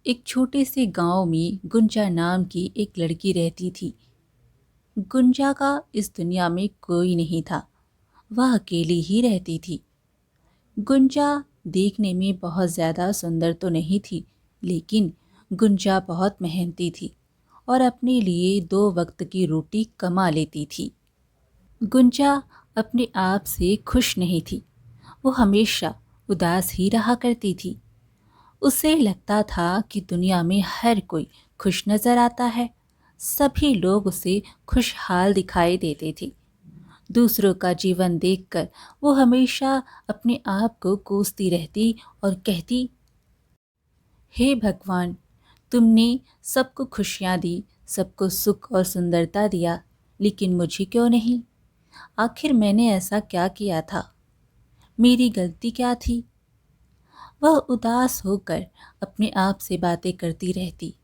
एक छोटे से गांव में गुंजा नाम की एक लड़की रहती थी। गुंजा का इस दुनिया में कोई नहीं था। वह अकेली ही रहती थी। गुंजा देखने में बहुत ज़्यादा सुंदर तो नहीं थी, लेकिन गुंजा बहुत मेहनती थी और अपने लिए 2 वक्त की रोटी कमा लेती थी। गुंजा अपने आप से खुश नहीं थी। वो हमेशा उदास ही रहा करती थी। उसे लगता था कि दुनिया में हर कोई खुश नजर आता है। सभी लोग उसे खुशहाल दिखाई देते थे। दूसरों का जीवन देखकर वो हमेशा अपने आप को कोसती रहती और कहती, हे भगवान, तुमने सबको खुशियाँ दी, सबको सुख और सुंदरता दिया, लेकिन मुझे क्यों नहीं? आखिर मैंने ऐसा क्या किया था? मेरी गलती क्या थी? वह उदास होकर अपने आप से बातें करती रहती।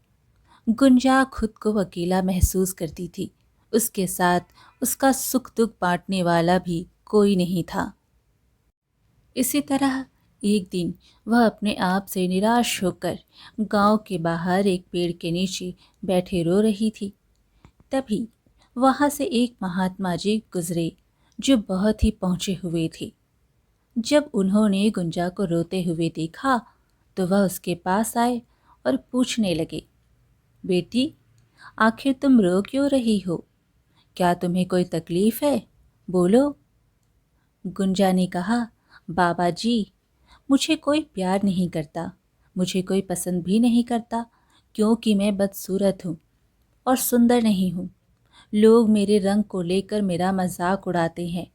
गुंजा खुद को अकेला महसूस करती थी। उसके साथ उसका सुख दुख बांटने वाला भी कोई नहीं था। इसी तरह एक दिन वह अपने आप से निराश होकर गांव के बाहर एक पेड़ के नीचे बैठे रो रही थी। तभी वहां से एक महात्मा जी गुजरे, जो बहुत ही पहुंचे हुए थे। जब उन्होंने गुंजा को रोते हुए देखा तो वह उसके पास आए और पूछने लगे, बेटी, आखिर तुम रो क्यों रही हो? क्या तुम्हें कोई तकलीफ है? बोलो। गुंजा ने कहा, बाबा जी, मुझे कोई प्यार नहीं करता, मुझे कोई पसंद भी नहीं करता, क्योंकि मैं बदसूरत हूँ और सुंदर नहीं हूँ। लोग मेरे रंग को लेकर मेरा मजाक उड़ाते हैं।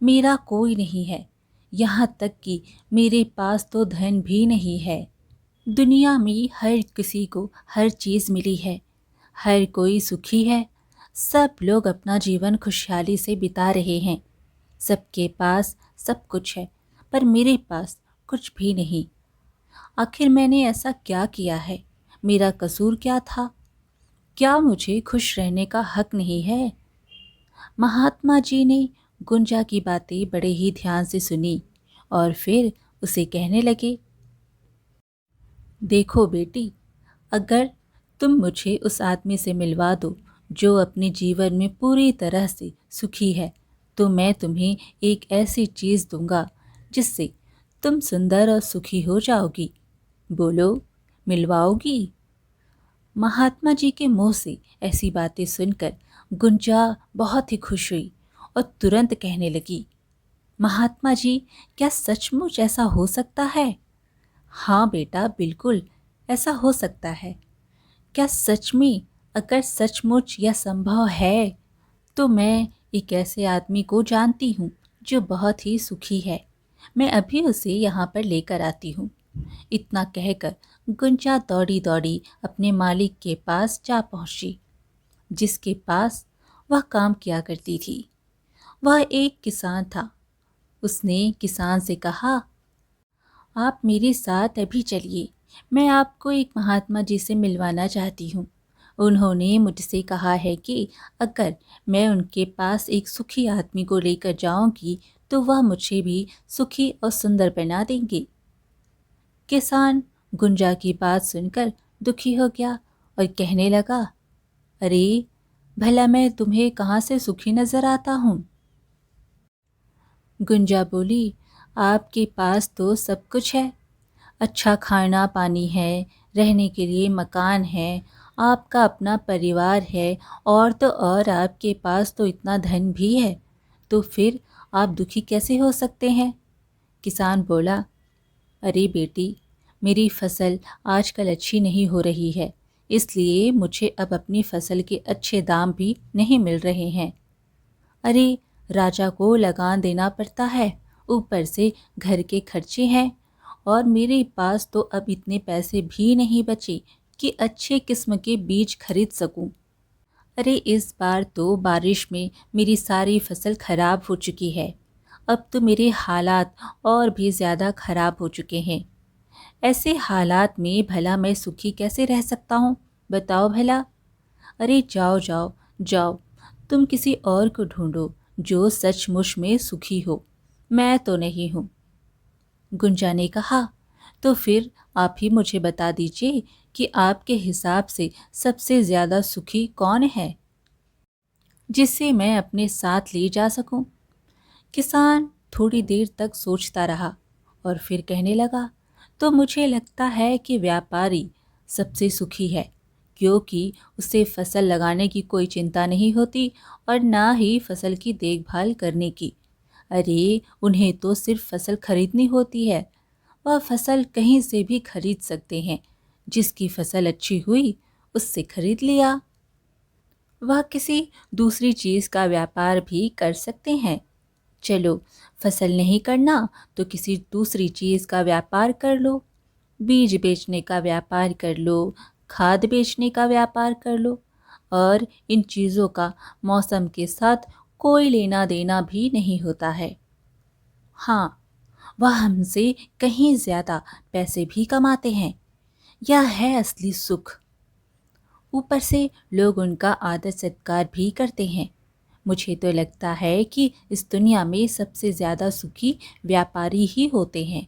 मेरा कोई नहीं है, यहाँ तक कि मेरे पास तो धन भी नहीं है। दुनिया में हर किसी को हर चीज़ मिली है, हर कोई सुखी है। सब लोग अपना जीवन खुशहाली से बिता रहे हैं। सबके पास सब कुछ है, पर मेरे पास कुछ भी नहीं। आखिर मैंने ऐसा क्या किया है? मेरा कसूर क्या था? क्या मुझे खुश रहने का हक नहीं है? महात्मा जी ने गुंजा की बातें बड़े ही ध्यान से सुनी और फिर उसे कहने लगे, देखो बेटी, अगर तुम मुझे उस आदमी से मिलवा दो जो अपने जीवन में पूरी तरह से सुखी है, तो मैं तुम्हें एक ऐसी चीज़ दूंगा जिससे तुम सुंदर और सुखी हो जाओगी। बोलो, मिलवाओगी? महात्मा जी के मुंह से ऐसी बातें सुनकर गुंजा बहुत ही खुश हुई और तुरंत कहने लगी, महात्मा जी, क्या सचमुच ऐसा हो सकता है? हाँ बेटा, बिल्कुल ऐसा हो सकता है। क्या सच में? अगर सचमुच यह संभव है तो मैं एक ऐसे आदमी को जानती हूँ जो बहुत ही सुखी है। मैं अभी उसे यहाँ पर लेकर आती हूँ। इतना कहकर गुंजा दौड़ी दौड़ी अपने मालिक के पास जा पहुँची, जिसके पास वह काम किया करती थी। वह एक किसान था। उसने किसान से कहा, आप मेरे साथ अभी चलिए, मैं आपको एक महात्मा जी से मिलवाना चाहती हूँ। उन्होंने मुझसे कहा है कि अगर मैं उनके पास एक सुखी आदमी को लेकर जाऊंगी तो वह मुझे भी सुखी और सुंदर बना देंगे। किसान गुंजा की बात सुनकर दुखी हो गया और कहने लगा, अरे भला मैं तुम्हें कहाँ से सुखी नजर आता हूँ? गुंजा बोली, आपके पास तो सब कुछ है। अच्छा खाना पानी है, रहने के लिए मकान है, आपका अपना परिवार है, और तो और आपके पास तो इतना धन भी है, तो फिर आप दुखी कैसे हो सकते हैं? किसान बोला, अरे बेटी, मेरी फसल आजकल अच्छी नहीं हो रही है, इसलिए मुझे अब अपनी फसल के अच्छे दाम भी नहीं मिल रहे हैं। अरे, राजा को लगान देना पड़ता है, ऊपर से घर के खर्चे हैं, और मेरे पास तो अब इतने पैसे भी नहीं बचे कि अच्छे किस्म के बीज खरीद सकूं। अरे, इस बार तो बारिश में मेरी सारी फसल खराब हो चुकी है। अब तो मेरे हालात और भी ज़्यादा खराब हो चुके हैं। ऐसे हालात में भला मैं सुखी कैसे रह सकता हूँ? बताओ भला। अरे जाओ जाओ जाओ, तुम किसी और को ढूंढो जो सचमुच में सुखी हो, मैं तो नहीं हूँ। गुंजा ने कहा, तो फिर आप ही मुझे बता दीजिए कि आपके हिसाब से सबसे ज़्यादा सुखी कौन है, जिसे मैं अपने साथ ले जा सकूं। किसान थोड़ी देर तक सोचता रहा और फिर कहने लगा, तो मुझे लगता है कि व्यापारी सबसे सुखी है, क्योंकि उसे फसल लगाने की कोई चिंता नहीं होती और ना ही फसल की देखभाल करने की। अरे, उन्हें तो सिर्फ फसल खरीदनी होती है। वह फसल कहीं से भी खरीद सकते हैं। जिसकी फसल अच्छी हुई उससे खरीद लिया। वह किसी दूसरी चीज़ का व्यापार भी कर सकते हैं। चलो, फसल नहीं करना तो किसी दूसरी चीज़ का व्यापार कर लो। बीज बेचने का व्यापार कर लो, खाद बेचने का व्यापार कर लो। और इन चीज़ों का मौसम के साथ कोई लेना देना भी नहीं होता है। हाँ, वह हमसे कहीं ज़्यादा पैसे भी कमाते हैं। यह है असली सुख। ऊपर से लोग उनका आदर सत्कार भी करते हैं। मुझे तो लगता है कि इस दुनिया में सबसे ज़्यादा सुखी व्यापारी ही होते हैं।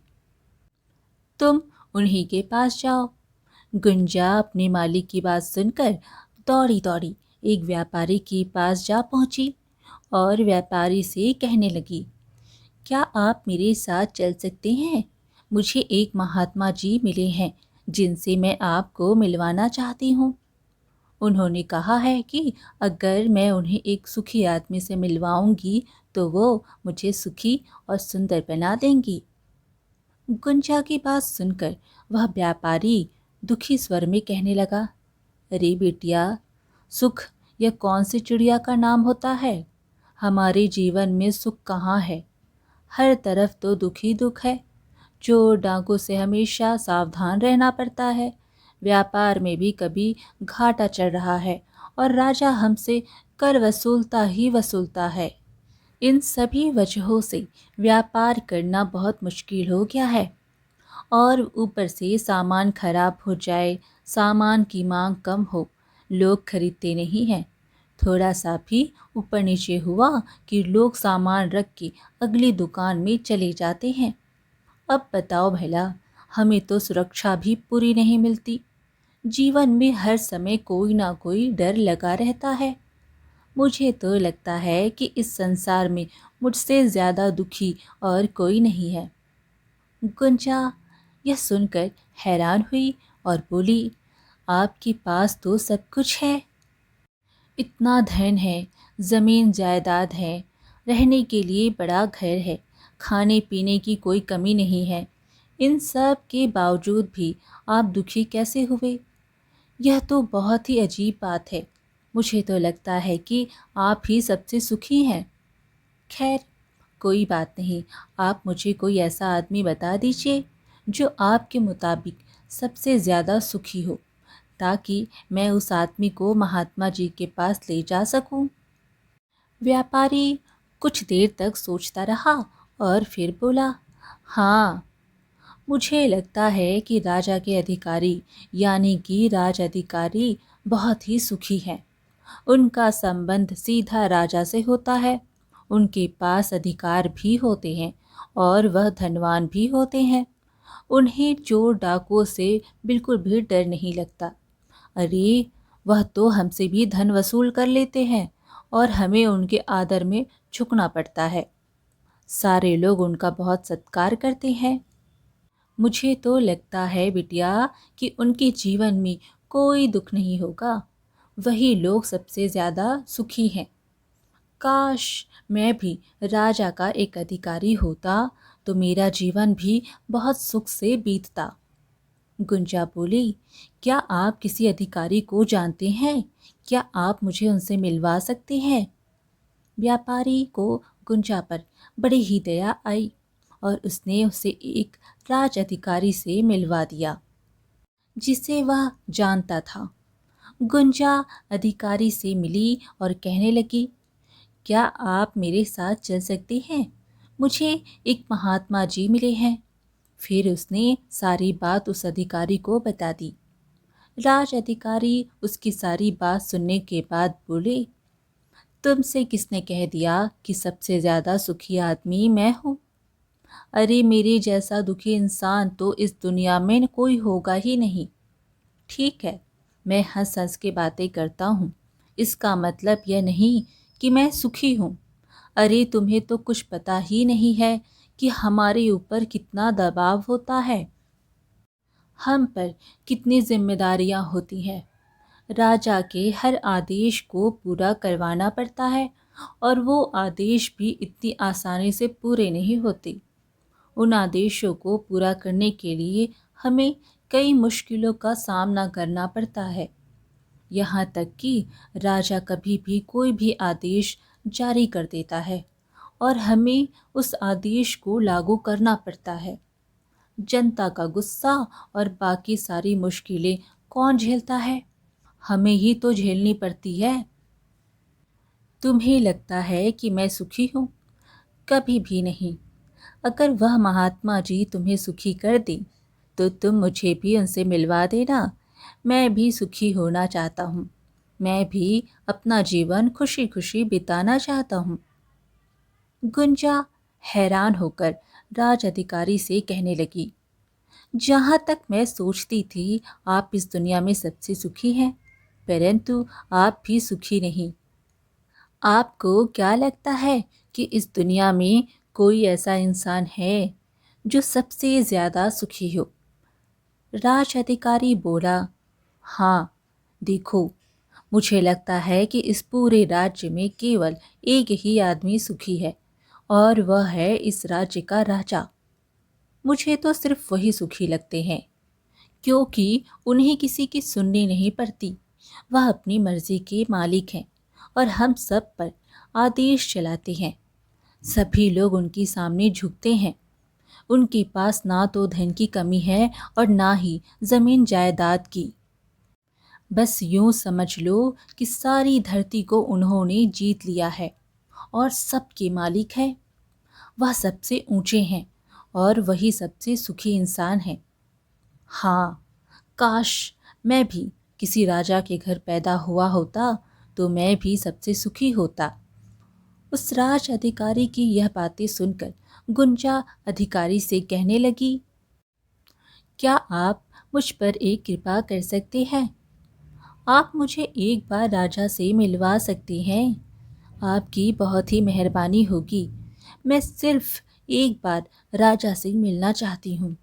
तुम उन्हीं के पास जाओ। गुंजा अपने मालिक की बात सुनकर दौड़ी दौड़ी एक व्यापारी के पास जा पहुंची और व्यापारी से कहने लगी, क्या आप मेरे साथ चल सकते हैं? मुझे एक महात्मा जी मिले हैं जिनसे मैं आपको मिलवाना चाहती हूँ। उन्होंने कहा है कि अगर मैं उन्हें एक सुखी आदमी से मिलवाऊंगी तो वो मुझे सुखी और सुंदर बना देंगी। गुंजा की बात सुनकर वह व्यापारी दुखी स्वर में कहने लगा, अरे बेटिया, सुख यह कौन सी चिड़िया का नाम होता है? हमारे जीवन में सुख कहाँ है? हर तरफ तो दुख ही दुख है। चोर डाकुओं से हमेशा सावधान रहना पड़ता है। व्यापार में भी कभी घाटा चढ़ रहा है और राजा हमसे कर वसूलता ही वसूलता है। इन सभी वजहों से व्यापार करना बहुत मुश्किल हो गया है। और ऊपर से सामान खराब हो जाए, सामान की मांग कम हो, लोग खरीदते नहीं हैं। थोड़ा सा भी ऊपर नीचे हुआ कि लोग सामान रख के अगली दुकान में चले जाते हैं। अब बताओ भला, हमें तो सुरक्षा भी पूरी नहीं मिलती। जीवन में हर समय कोई ना कोई डर लगा रहता है। मुझे तो लगता है कि इस संसार में मुझसे ज़्यादा दुखी और कोई नहीं है। गुंजा यह सुनकर हैरान हुई और बोली, आपके पास तो सब कुछ है। इतना धन है, ज़मीन जायदाद है, रहने के लिए बड़ा घर है, खाने पीने की कोई कमी नहीं है। इन सब के बावजूद भी आप दुखी कैसे हुए? यह तो बहुत ही अजीब बात है। मुझे तो लगता है कि आप ही सबसे सुखी हैं। खैर, कोई बात नहीं, आप मुझे कोई ऐसा आदमी बता दीजिए जो आपके मुताबिक सबसे ज़्यादा सुखी हो, ताकि मैं उस आदमी को महात्मा जी के पास ले जा सकूं। व्यापारी कुछ देर तक सोचता रहा और फिर बोला, हाँ, मुझे लगता है कि राजा के अधिकारी यानी कि राज अधिकारी बहुत ही सुखी हैं। उनका संबंध सीधा राजा से होता है। उनके पास अधिकार भी होते हैं और वह धनवान भी होते हैं। उन्हें चोर डाकुओं से बिल्कुल भी डर नहीं लगता। अरे, वह तो हमसे भी धन वसूल कर लेते हैं और हमें उनके आदर में झुकना पड़ता है। सारे लोग उनका बहुत सत्कार करते हैं। मुझे तो लगता है बिटिया कि उनके जीवन में कोई दुख नहीं होगा। वही लोग सबसे ज़्यादा सुखी हैं। काश मैं भी राजा का एक अधिकारी होता तो मेरा जीवन भी बहुत सुख से बीतता। गुंजा बोली, क्या आप किसी अधिकारी को जानते हैं? क्या आप मुझे उनसे मिलवा सकते हैं? व्यापारी को गुंजा पर बड़ी ही दया आई और उसने उसे एक राज अधिकारी से मिलवा दिया जिसे वह जानता था। गुंजा अधिकारी से मिली और कहने लगी, क्या आप मेरे साथ चल सकते हैं? मुझे एक महात्मा जी मिले हैं। फिर उसने सारी बात उस अधिकारी को बता दी। राज अधिकारी उसकी सारी बात सुनने के बाद बोले, तुमसे किसने कह दिया कि सबसे ज़्यादा सुखी आदमी मैं हूँ? अरे मेरे जैसा दुखी इंसान तो इस दुनिया में कोई होगा ही नहीं। ठीक है, मैं हंस हंस के बातें करता हूँ, इसका मतलब यह नहीं कि मैं सुखी हूँ। अरे तुम्हें तो कुछ पता ही नहीं है कि हमारे ऊपर कितना दबाव होता है, हम पर कितनी जिम्मेदारियां होती हैं। राजा के हर आदेश को पूरा करवाना पड़ता है और वो आदेश भी इतनी आसानी से पूरे नहीं होते। उन आदेशों को पूरा करने के लिए हमें कई मुश्किलों का सामना करना पड़ता है। यहाँ तक कि राजा कभी भी कोई भी आदेश जारी कर देता है और हमें उस आदेश को लागू करना पड़ता है। जनता का गुस्सा और बाकी सारी मुश्किलें कौन झेलता है? हमें ही तो झेलनी पड़ती है। तुम्हें लगता है कि मैं सुखी हूँ? कभी भी नहीं। अगर वह महात्मा जी तुम्हें सुखी कर दें तो तुम मुझे भी उनसे मिलवा देना। मैं भी सुखी होना चाहता हूँ। मैं भी अपना जीवन खुशी खुशी बिताना चाहता हूँ। गुंजा हैरान होकर राज अधिकारी से कहने लगी, जहाँ तक मैं सोचती थी आप इस दुनिया में सबसे सुखी हैं, परंतु आप भी सुखी नहीं। आपको क्या लगता है कि इस दुनिया में कोई ऐसा इंसान है जो सबसे ज्यादा सुखी हो? राज अधिकारी बोला, हाँ, देखो, मुझे लगता है कि इस पूरे राज्य में केवल एक ही आदमी सुखी है और वह है इस राज्य का राजा। मुझे तो सिर्फ वही सुखी लगते हैं, क्योंकि उन्हें किसी की सुननी नहीं पड़ती। वह अपनी मर्जी के मालिक हैं और हम सब पर आदेश चलाते हैं। सभी लोग उनके सामने झुकते हैं। उनके पास ना तो धन की कमी है और ना ही जमीन जायदाद की। बस यूं समझ लो कि सारी धरती को उन्होंने जीत लिया है और सबके मालिक है। वह सबसे ऊंचे हैं और वही सबसे सुखी इंसान है। हाँ, काश मैं भी किसी राजा के घर पैदा हुआ होता तो मैं भी सबसे सुखी होता। उस राज अधिकारी की यह बातें सुनकर गुंजा अधिकारी से कहने लगी, क्या आप मुझ पर एक कृपा कर सकते हैं? आप मुझे एक बार राजा से मिलवा सकते हैं? आपकी बहुत ही मेहरबानी होगी। मैं सिर्फ एक बार राजा से मिलना चाहती हूँ।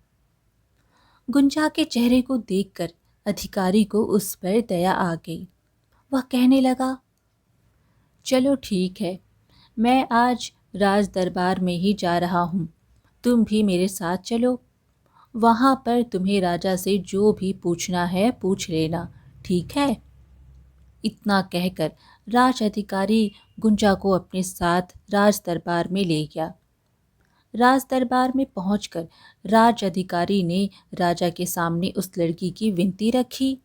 गुंजा के चेहरे को देखकर अधिकारी को उस पर दया आ गई। वह कहने लगा, चलो ठीक है, मैं आज राज दरबार में ही जा रहा हूँ। तुम भी मेरे साथ चलो। वहाँ पर तुम्हें राजा से जो भी पूछना है पूछ लेना, ठीक है? इतना कहकर राज अधिकारी गुंजा को अपने साथ राज दरबार में ले गया। राज दरबार में पहुंचकर राज अधिकारी ने राजा के सामने उस लड़की की विनती रखी।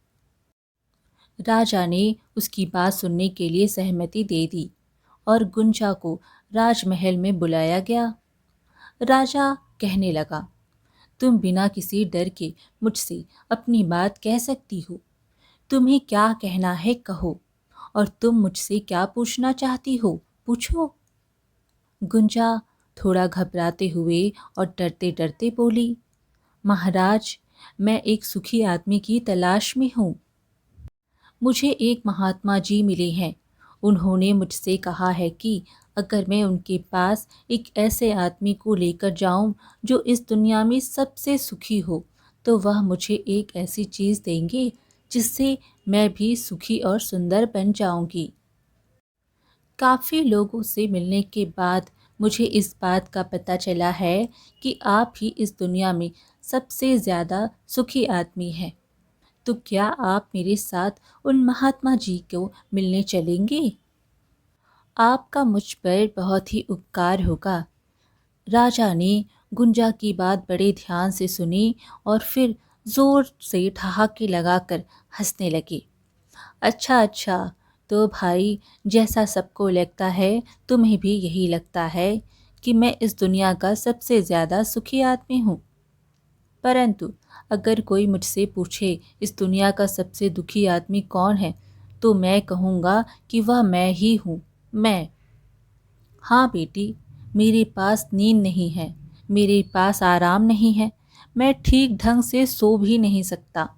राजा ने उसकी बात सुनने के लिए सहमति दे दी और गुंजा को राजमहल में बुलाया गया। राजा कहने लगा, तुम बिना किसी डर के मुझसे अपनी बात कह सकती हो। तुम्हें क्या कहना है कहो, और तुम मुझसे क्या पूछना चाहती हो पूछो। गुंजा थोड़ा घबराते हुए और डरते डरते बोली, महाराज, मैं एक सुखी आदमी की तलाश में हूँ। मुझे एक महात्मा जी मिले हैं। उन्होंने मुझसे कहा है कि अगर मैं उनके पास एक ऐसे आदमी को लेकर जाऊं जो इस दुनिया में सबसे सुखी हो, तो वह मुझे एक ऐसी चीज़ देंगे जिससे मैं भी सुखी और सुंदर बन जाऊंगी। काफ़ी लोगों से मिलने के बाद मुझे इस बात का पता चला है कि आप ही इस दुनिया में सबसे ज़्यादा सुखी आदमी हैं। तो क्या आप मेरे साथ उन महात्मा जी को मिलने चलेंगे? आपका मुझ पर बहुत ही उपकार होगा। राजा ने गुंजा की बात बड़े ध्यान से सुनी और फिर जोर से ठहाके लगाकर हंसने लगे। अच्छा अच्छा, तो भाई, जैसा सबको लगता है तुम्हें भी यही लगता है कि मैं इस दुनिया का सबसे ज़्यादा सुखी आदमी हूँ। परंतु अगर कोई मुझसे पूछे इस दुनिया का सबसे दुखी आदमी कौन है, तो मैं कहूँगा कि वह मैं ही हूँ। मैं। हाँ बेटी, मेरे पास नींद नहीं है, मेरे पास आराम नहीं है, मैं ठीक ढंग से सो भी नहीं सकता।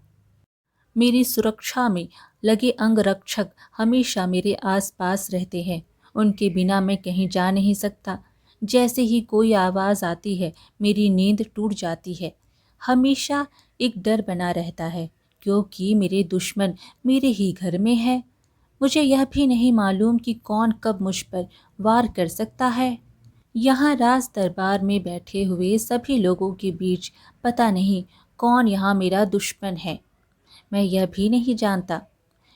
मेरी सुरक्षा में लगे अंगरक्षक हमेशा मेरे आसपास रहते हैं। उनके बिना मैं कहीं जा नहीं सकता। जैसे ही कोई आवाज़ आती है, मेरी नींद टूट जाती है। हमेशा एक डर बना रहता है, क्योंकि मेरे दुश्मन मेरे ही घर में है। मुझे यह भी नहीं मालूम कि कौन कब मुझ पर वार कर सकता है। यहाँ राज दरबार में बैठे हुए सभी लोगों के बीच पता नहीं कौन यहाँ मेरा दुश्मन है। मैं यह भी नहीं जानता।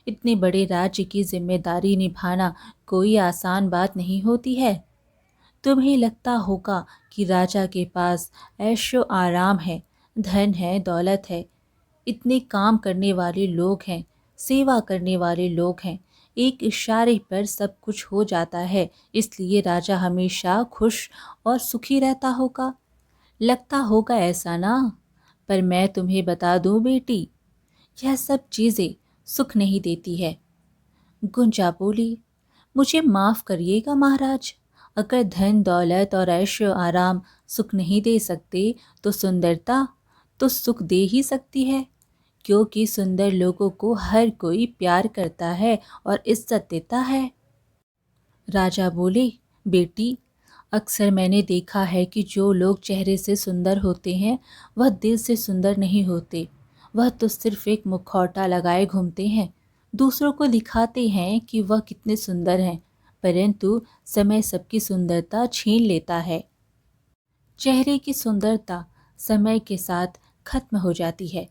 इतने बड़े राज्य की जिम्मेदारी निभाना कोई आसान बात नहीं होती है। तुम्हें लगता होगा कि राजा के पास ऐशो आराम है, धन है, दौलत है, इतने काम करने वाले लोग हैं, सेवा करने वाले लोग हैं, एक इशारे पर सब कुछ हो जाता है, इसलिए राजा हमेशा खुश और सुखी रहता होगा। लगता होगा ऐसा ना? पर मैं तुम्हें बता दूं बेटी, यह सब चीज़ें सुख नहीं देती है। गुंजा बोली, मुझे माफ़ करिएगा महाराज, अगर धन दौलत और ऐशो आराम सुख नहीं दे सकते तो सुंदरता तो सुख दे ही सकती है, क्योंकि सुंदर लोगों को हर कोई प्यार करता है और इज्जत देता है। राजा बोले, बेटी, अक्सर मैंने देखा है कि जो लोग चेहरे से सुंदर होते हैं वह दिल से सुंदर नहीं होते। वह तो सिर्फ एक मुखौटा लगाए घूमते हैं, दूसरों को दिखाते हैं कि वह कितने सुंदर हैं, परंतु समय सबकी सुंदरता छीन लेता है। चेहरे की सुंदरता समय के साथ खत्म हो जाती है।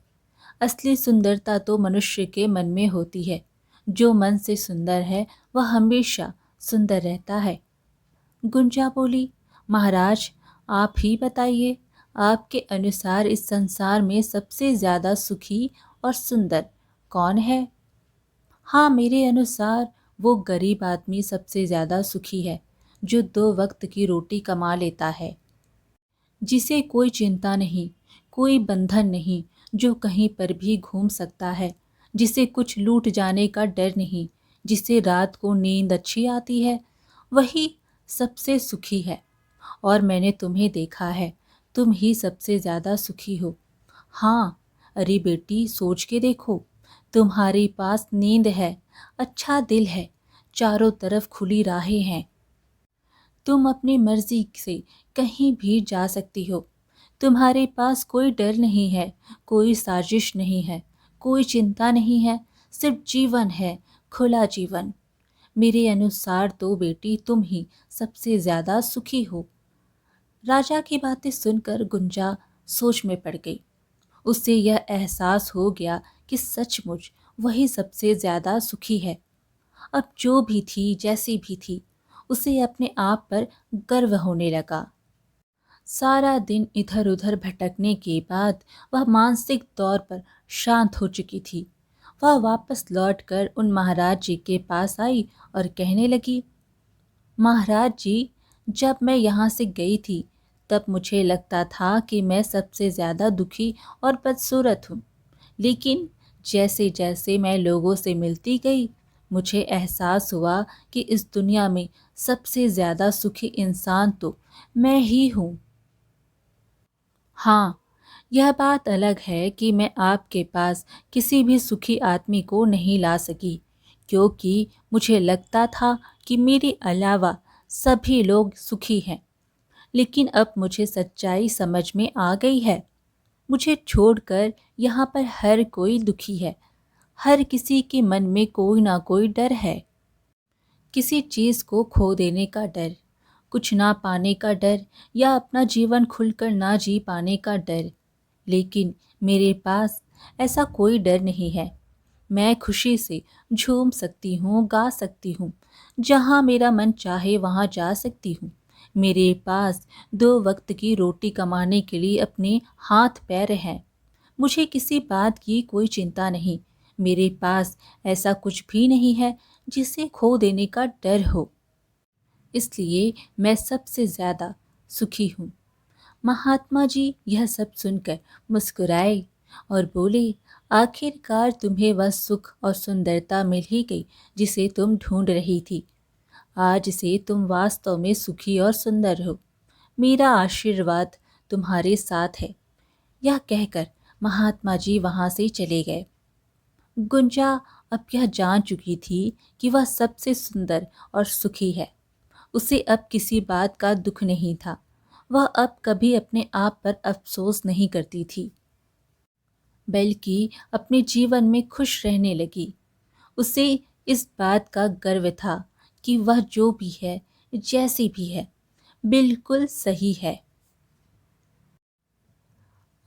असली सुंदरता तो मनुष्य के मन में होती है। जो मन से सुंदर है वह हमेशा सुंदर रहता है। गुंजा बोली, महाराज, आप ही बताइए, आपके अनुसार इस संसार में सबसे ज़्यादा सुखी और सुंदर कौन है? हाँ, मेरे अनुसार वो गरीब आदमी सबसे ज़्यादा सुखी है, जो 2 वक्त की रोटी कमा लेता है, जिसे कोई चिंता नहीं, कोई बंधन नहीं, जो कहीं पर भी घूम सकता है, जिसे कुछ लूट जाने का डर नहीं, जिसे रात को नींद अच्छी आती है, वही सबसे सुखी है। और मैंने तुम्हें देखा है, तुम ही सबसे ज़्यादा सुखी हो। हाँ, अरे बेटी, सोच के देखो, तुम्हारे पास नींद है, अच्छा दिल है, चारों तरफ खुली राहें हैं, तुम अपनी मर्जी से कहीं भी जा सकती हो। तुम्हारे पास कोई डर नहीं है, कोई साजिश नहीं है, कोई चिंता नहीं है, सिर्फ जीवन है, खुला जीवन। मेरे अनुसार तो बेटी तुम ही सबसे ज़्यादा सुखी हो। राजा की बातें सुनकर गुंजा सोच में पड़ गई। उसे यह एहसास हो गया कि सचमुच वही सबसे ज़्यादा सुखी है। अब जो भी थी, जैसी भी थी, उसे अपने आप पर गर्व होने लगा। सारा दिन इधर उधर भटकने के बाद वह मानसिक तौर पर शांत हो चुकी थी। वह वापस लौटकर उन महाराज जी के पास आई और कहने लगी, महाराज जी, जब मैं यहाँ से गई थी तब मुझे लगता था कि मैं सबसे ज़्यादा दुखी और बदसूरत हूँ, लेकिन जैसे जैसे मैं लोगों से मिलती गई, मुझे एहसास हुआ कि इस दुनिया में सबसे ज़्यादा सुखी इंसान तो मैं ही हूँ। हाँ, यह बात अलग है कि मैं आपके पास किसी भी सुखी आदमी को नहीं ला सकी, क्योंकि मुझे लगता था कि मेरे अलावा सभी लोग सुखी हैं। लेकिन अब मुझे सच्चाई समझ में आ गई है। मुझे छोड़कर यहाँ पर हर कोई दुखी है। हर किसी के मन में कोई ना कोई डर है। किसी चीज़ को खो देने का डर, कुछ ना पाने का डर, या अपना जीवन खुलकर ना जी पाने का डर। लेकिन मेरे पास ऐसा कोई डर नहीं है। मैं खुशी से झूम सकती हूँ, गा सकती हूँ, जहाँ मेरा मन चाहे वहाँ जा सकती हूँ। मेरे पास 2 वक्त की रोटी कमाने के लिए अपने हाथ पैर हैं। मुझे किसी बात की कोई चिंता नहीं। मेरे पास ऐसा कुछ भी नहीं है जिसे खो देने का डर हो। इसलिए मैं सबसे ज़्यादा सुखी हूँ। महात्मा जी यह सब सुनकर मुस्कुराए और बोले, आखिरकार तुम्हें वह सुख और सुंदरता मिल ही गई जिसे तुम ढूंढ रही थी। आज से तुम वास्तव में सुखी और सुंदर हो। मेरा आशीर्वाद तुम्हारे साथ है। यह कहकर महात्मा जी वहां से चले गए। गुंजा अब यह जान चुकी थी कि वह सबसे सुंदर और सुखी है। उसे अब किसी बात का दुख नहीं था। वह अब कभी अपने आप पर अफसोस नहीं करती थी, बल्कि अपने जीवन में खुश रहने लगी। उसे इस बात का गर्व था कि वह जो भी है, जैसी भी है, बिल्कुल सही है।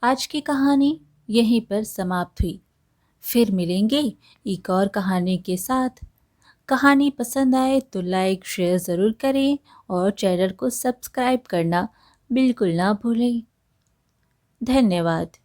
आज की कहानी यहीं पर समाप्त हुई। फिर मिलेंगे एक और कहानी के साथ। कहानी पसंद आए तो लाइक शेयर ज़रूर करें और चैनल को सब्सक्राइब करना बिल्कुल ना भूलें। धन्यवाद।